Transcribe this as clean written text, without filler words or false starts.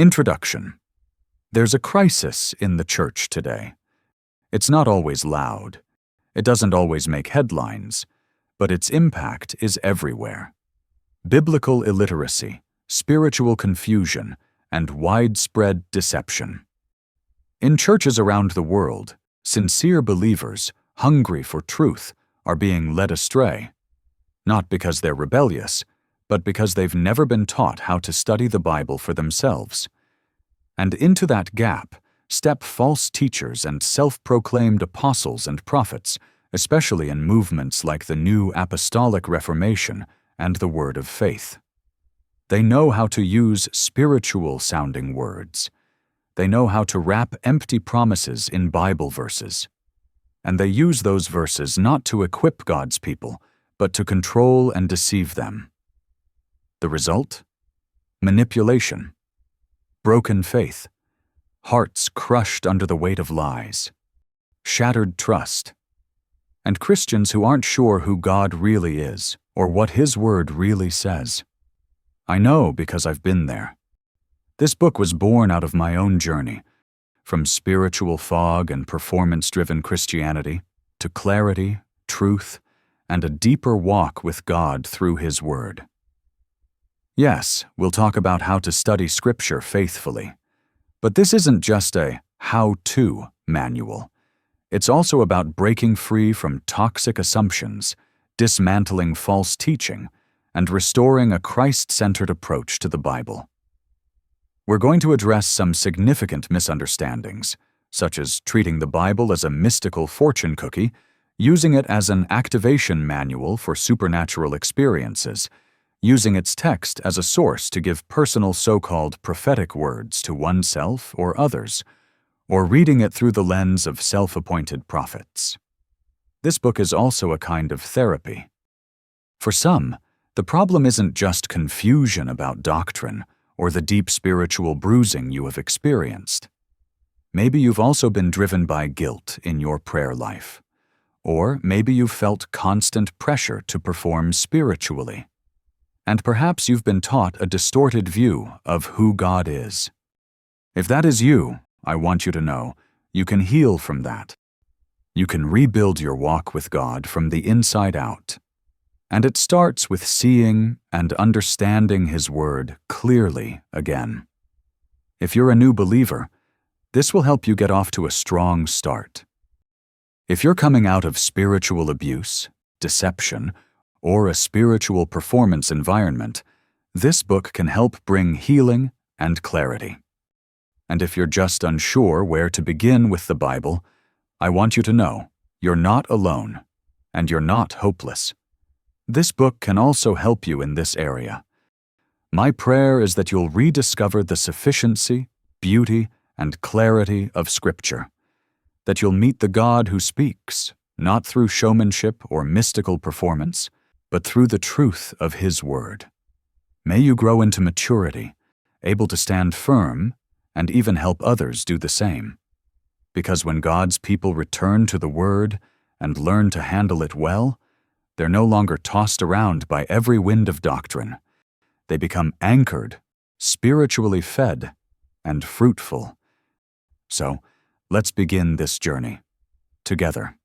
Introduction. There's a crisis in the church today. It's not always loud. It doesn't always make headlines, but its impact is everywhere. Biblical illiteracy, spiritual confusion, and widespread deception. In churches around the world, sincere believers, hungry for truth, are being led astray. Not because they're rebellious, but because they've never been taught how to study the Bible for themselves. And into that gap step false teachers and self-proclaimed apostles and prophets, especially in movements like the New Apostolic Reformation and the Word of Faith. They know how to use spiritual-sounding words. They know how to wrap empty promises in Bible verses. And they use those verses not to equip God's people, but to control and deceive them. The result? Manipulation, broken faith, hearts crushed under the weight of lies, shattered trust, and Christians who aren't sure who God really is or what His Word really says. I know because I've been there. This book was born out of my own journey, from spiritual fog and performance-driven Christianity to clarity, truth, and a deeper walk with God through His Word. Yes, we'll talk about how to study Scripture faithfully, but this isn't just a how-to manual. It's also about breaking free from toxic assumptions, dismantling false teaching, and restoring a Christ-centered approach to the Bible. We're going to address some significant misunderstandings, such as treating the Bible as a mystical fortune cookie, using it as an activation manual for supernatural experiences, using its text as a source to give personal so-called prophetic words to oneself or others, or reading it through the lens of self-appointed prophets. This book is also a kind of therapy. For some, the problem isn't just confusion about doctrine or the deep spiritual bruising you have experienced. Maybe you've also been driven by guilt in your prayer life, or maybe you've felt constant pressure to perform spiritually. And perhaps you've been taught a distorted view of who God is. If that is you, I want you to know, you can heal from that. You can rebuild your walk with God from the inside out. And it starts with seeing and understanding His Word clearly again. If you're a new believer, this will help you get off to a strong start. If you're coming out of spiritual abuse, deception, or a spiritual performance environment, this book can help bring healing and clarity. And if you're just unsure where to begin with the Bible, I want you to know you're not alone, and you're not hopeless. This book can also help you in this area. My prayer is that you'll rediscover the sufficiency, beauty, and clarity of Scripture, that you'll meet the God who speaks, not through showmanship or mystical performance, but through the truth of His Word. May you grow into maturity, able to stand firm, and even help others do the same. Because when God's people return to the Word and learn to handle it well, they're no longer tossed around by every wind of doctrine. They become anchored, spiritually fed, and fruitful. So, let's begin this journey together.